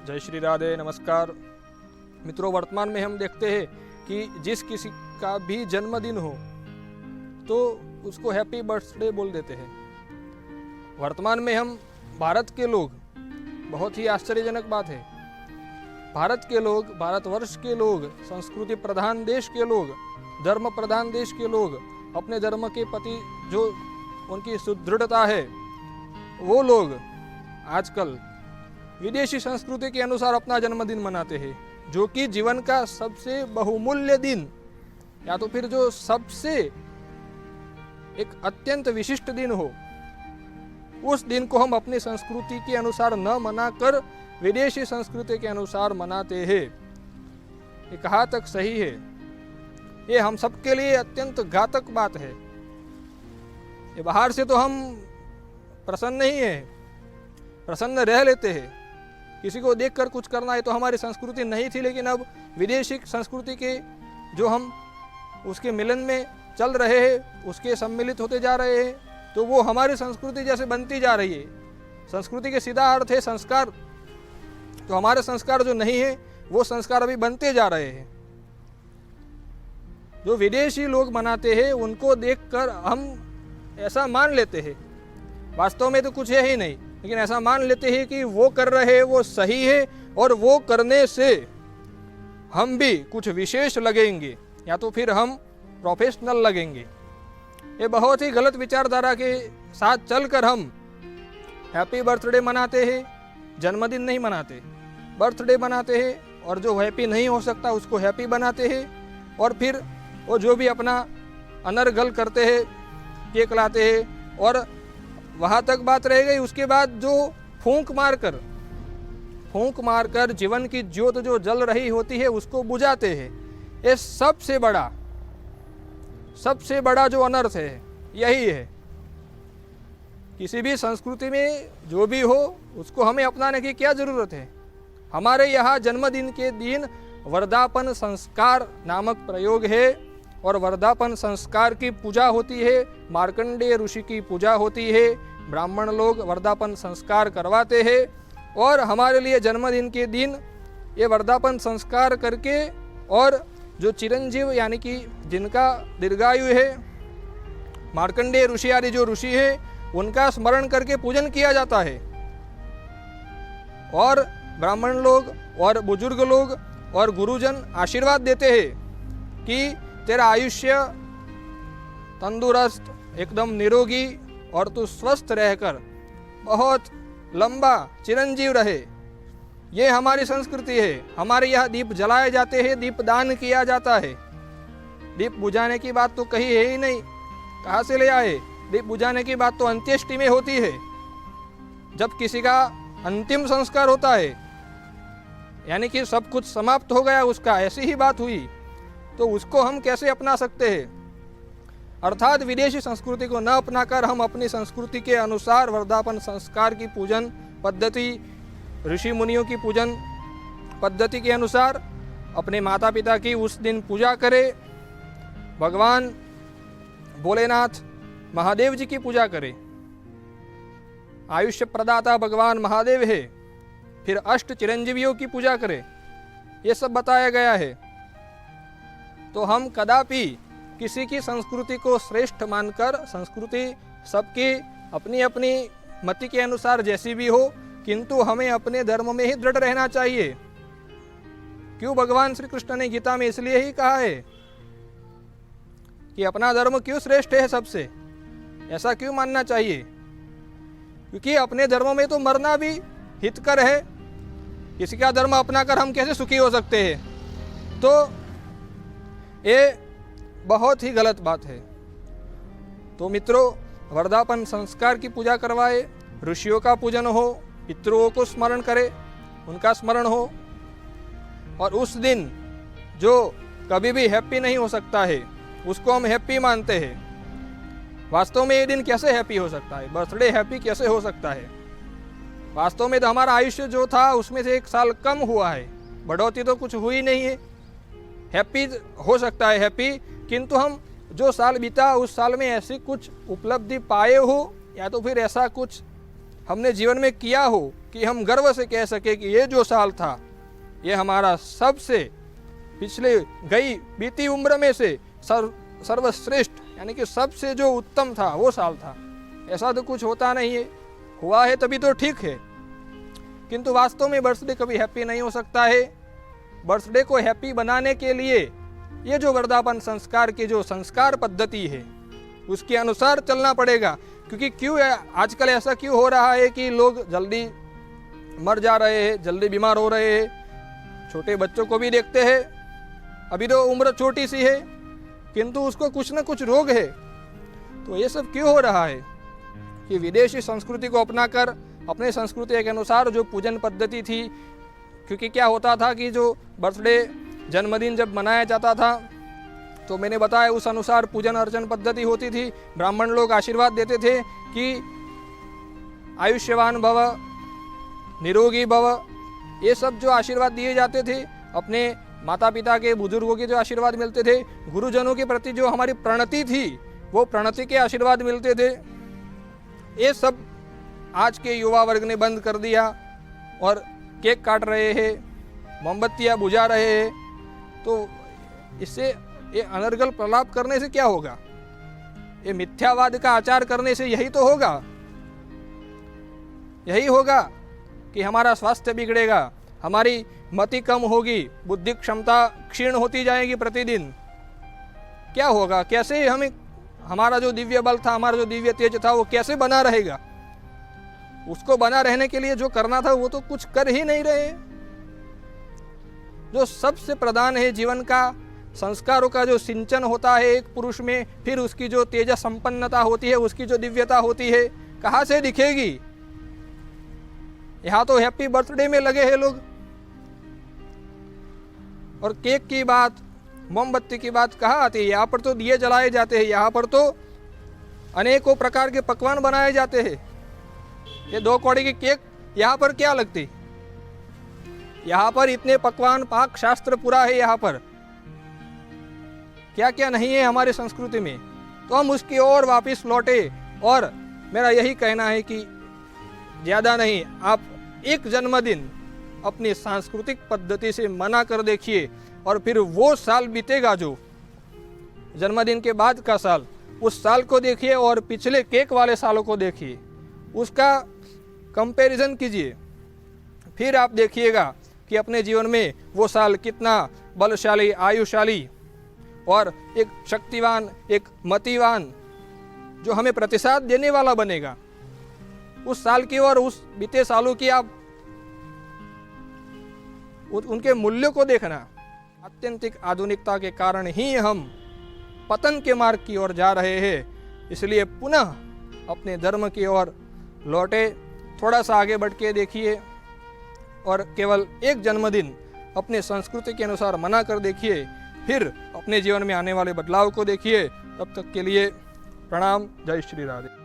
जय श्री राधे, नमस्कार मित्रों। वर्तमान में हम देखते हैं कि जिस किसी का भी जन्मदिन हो तो उसको हैप्पी बर्थडे बोल देते हैं। वर्तमान में हम भारत के लोग, बहुत ही आश्चर्यजनक बात है, भारत के लोग, भारतवर्ष के लोग, संस्कृति प्रधान देश के लोग, धर्म प्रधान देश के लोग, अपने धर्म के प्रति जो उनकी सुदृढ़ता है, वो लोग आजकल विदेशी संस्कृति के अनुसार अपना जन्मदिन मनाते हैं, जो कि जीवन का सबसे बहुमूल्य दिन या तो फिर जो सबसे एक अत्यंत विशिष्ट दिन हो, उस दिन को हम अपनी संस्कृति के अनुसार न मनाकर विदेशी संस्कृति के अनुसार मनाते हैं। ये कहाँ तक सही है? ये हम सबके लिए अत्यंत घातक बात है। ये बाहर से तो हम प्रसन्न नहीं है, प्रसन्न रह लेते हैं, किसी को देखकर कुछ करना है तो हमारी संस्कृति नहीं थी, लेकिन अब विदेशी संस्कृति के जो हम उसके मिलन में चल रहे हैं, उसके सम्मिलित होते जा रहे हैं, तो वो हमारी संस्कृति जैसे बनती जा रही है। संस्कृति के सीधा अर्थ है संस्कार, तो हमारे संस्कार जो नहीं है वो संस्कार अभी बनते जा रहे हैं। जो विदेशी लोग मनाते हैं उनको देखकर हम ऐसा मान लेते हैं, वास्तव में तो कुछ है ही नहीं, लेकिन ऐसा मान लेते हैं कि वो कर रहे हैं वो सही है और वो करने से हम भी कुछ विशेष लगेंगे या तो फिर हम प्रोफेशनल लगेंगे। ये बहुत ही गलत विचारधारा के साथ चलकर हम हैप्पी बर्थडे मनाते हैं, जन्मदिन नहीं मनाते, बर्थडे मनाते हैं, और जो हैप्पी नहीं हो सकता उसको हैप्पी बनाते हैं, और फिर वो जो भी अपना अनर्गल करते हैं, केक लाते हैं, और वहाँ तक बात रह गई। उसके बाद जो फूंक मारकर जीवन की ज्योत जो जल रही होती है उसको बुझाते हैं। ये सबसे बड़ा जो अनर्थ है यही है। किसी भी संस्कृति में जो भी हो उसको हमें अपनाने की क्या जरूरत है? हमारे यहाँ जन्मदिन के दिन वर्धापन संस्कार नामक प्रयोग है, और वर्धापन संस्कार की पूजा होती है, मार्कंडेय ऋषि की पूजा होती है, ब्राह्मण लोग वर्धापन संस्कार करवाते हैं, और हमारे लिए जन्मदिन के दिन ये वर्धापन संस्कार करके, और जो चिरंजीव यानी कि जिनका दीर्घायु है, मार्कंडेय ऋषि आदि जो ऋषि है, उनका स्मरण करके पूजन किया जाता है, और ब्राह्मण लोग और बुजुर्ग लोग और गुरुजन आशीर्वाद देते हैं कि तेरा आयुष्य तंदुरुस्त, एकदम निरोगी, और तू स्वस्थ रहकर बहुत लंबा चिरंजीव रहे। ये हमारी संस्कृति है। हमारे यहाँ दीप जलाए जाते हैं, दीप दान किया जाता है। दीप बुझाने की बात तो कहीं है ही नहीं, कहाँ से ले आए? दीप बुझाने की बात तो अंत्येष्टि में होती है, जब किसी का अंतिम संस्कार होता है, यानी कि सब कुछ समाप्त हो गया उसका, ऐसी ही बात हुई, तो उसको हम कैसे अपना सकते हैं? अर्थात विदेशी संस्कृति को न अपनाकर हम अपनी संस्कृति के अनुसार वर्धापन संस्कार की पूजन पद्धति, ऋषि मुनियों की पूजन पद्धति के अनुसार अपने माता पिता की उस दिन पूजा करें, भगवान भोलेनाथ महादेव जी की पूजा करें। आयुष्य प्रदाता भगवान महादेव है, फिर अष्ट चिरंजीवियों की पूजा करें, ये सब बताया गया है। तो हम कदापि किसी की संस्कृति को श्रेष्ठ मानकर, संस्कृति सबकी अपनी अपनी मति के अनुसार जैसी भी हो, किंतु हमें अपने धर्म में ही दृढ़ रहना चाहिए। क्यों भगवान श्री कृष्ण ने गीता में इसलिए ही कहा है कि अपना धर्म क्यों श्रेष्ठ है सबसे, ऐसा क्यों मानना चाहिए? क्योंकि अपने धर्म में तो मरना भी हितकर है। किसी का धर्म अपनाकर हम कैसे सुखी हो सकते हैं? तो ये बहुत ही गलत बात है। तो मित्रों, वर्धापन संस्कार की पूजा करवाए, ऋषियों का पूजन हो, पितरों को स्मरण करे, उनका स्मरण हो, और उस दिन जो कभी भी हैप्पी नहीं हो सकता है उसको हम हैप्पी मानते हैं। वास्तव में ये दिन कैसे हैप्पी हो सकता है? बर्थडे हैप्पी कैसे हो सकता है? वास्तव में तो हमारा आयुष्य जो था उसमें से 1 साल कम हुआ है, बढ़ोतरी तो कुछ हुई नहीं है। हैप्पी हो सकता है हैप्पी, किंतु हम जो साल बीता उस साल में ऐसी कुछ उपलब्धि पाए हो, या तो फिर ऐसा कुछ हमने जीवन में किया हो कि हम गर्व से कह सके कि ये जो साल था ये हमारा सबसे पिछले गई बीती उम्र में से सर्वश्रेष्ठ यानी कि सबसे जो उत्तम था वो साल था। ऐसा तो कुछ होता नहीं है, हुआ है तभी तो ठीक है, किंतु वास्तव में बर्थडे कभी हैप्पी नहीं हो सकता है। बर्थडे को हैप्पी बनाने के लिए ये जो वर्धापन संस्कार की जो संस्कार पद्धति है उसके अनुसार चलना पड़ेगा। क्योंकि क्यों आजकल ऐसा क्यों हो रहा है कि लोग जल्दी मर जा रहे हैं, जल्दी बीमार हो रहे हैं। छोटे बच्चों को भी देखते हैं, अभी तो उम्र छोटी सी है किंतु उसको कुछ न कुछ रोग है। तो ये सब क्यों हो रहा है कि विदेशी संस्कृति को अपनाकर अपने संस्कृति के अनुसार जो पूजन पद्धति थी, क्योंकि क्या होता था कि जो बर्थडे जन्मदिन जब मनाया जाता था तो मैंने बताया उस अनुसार पूजन अर्चन पद्धति होती थी। ब्राह्मण लोग आशीर्वाद देते थे कि आयुष्यवान भव, निरोगी भव, ये सब जो आशीर्वाद दिए जाते थे, अपने माता पिता के बुजुर्गों के जो आशीर्वाद मिलते थे, गुरुजनों के प्रति जो हमारी प्रणति थी वो प्रणति के आशीर्वाद मिलते थे, ये सब आज के युवा वर्ग ने बंद कर दिया और केक काट रहे हैं, मोमबत्तियाँ बुझा रहे हैं। तो इससे ये अनर्गल प्रलाप करने से क्या होगा? ये मिथ्यावाद का आचार करने से यही तो होगा, यही होगा कि हमारा स्वास्थ्य बिगड़ेगा, हमारी मति कम होगी, बुद्धि क्षमता क्षीण होती जाएगी प्रतिदिन। क्या होगा? कैसे हमें हमारा जो दिव्य बल था, हमारा जो दिव्य तेज था वो कैसे बना रहेगा? उसको बना रहने के लिए जो करना था वो तो कुछ कर ही नहीं रहे। जो सबसे प्रधान है जीवन का, संस्कारों का जो सिंचन होता है एक पुरुष में, फिर उसकी जो तेज संपन्नता होती है, उसकी जो दिव्यता होती है, कहाँ से दिखेगी? यहाँ तो हैप्पी बर्थडे में लगे हैं लोग, और केक की बात, मोमबत्ती की बात कहाँ आती है? यहाँ पर तो दिए जलाए जाते हैं, यहाँ पर तो अनेकों प्रकार के पकवान बनाए जाते हैं। ये 2 कौड़ी की केक यहाँ पर क्या लगती? यहाँ पर इतने पकवान, पाक शास्त्र पूरा है, यहाँ पर क्या क्या नहीं है हमारी संस्कृति में। तो हम उसकी ओर वापस लौटे। और मेरा यही कहना है कि ज़्यादा नहीं, आप एक जन्मदिन अपनी सांस्कृतिक पद्धति से मना कर देखिए, और फिर वो साल बीतेगा जो जन्मदिन के बाद का साल, उस साल को देखिए और पिछले केक वाले सालों को देखिए, उसका कंपैरिजन कीजिए। फिर आप देखिएगा कि अपने जीवन में वो साल कितना बलशाली, आयुशाली और एक शक्तिवान, एक मतिवान, जो हमें प्रतिसाद देने वाला बनेगा। उस साल की और उस बीते सालों की आप उनके मूल्यों को देखना। आत्यंतिक आधुनिकता के कारण ही हम पतन के मार्ग की ओर जा रहे हैं। इसलिए पुनः अपने धर्म की ओर लौटे, थोड़ा सा आगे बढ़ के देखिए और केवल एक जन्मदिन अपने संस्कृति के अनुसार मना कर देखिए, फिर अपने जीवन में आने वाले बदलाव को देखिए। तब तक के लिए प्रणाम, जय श्री राधे।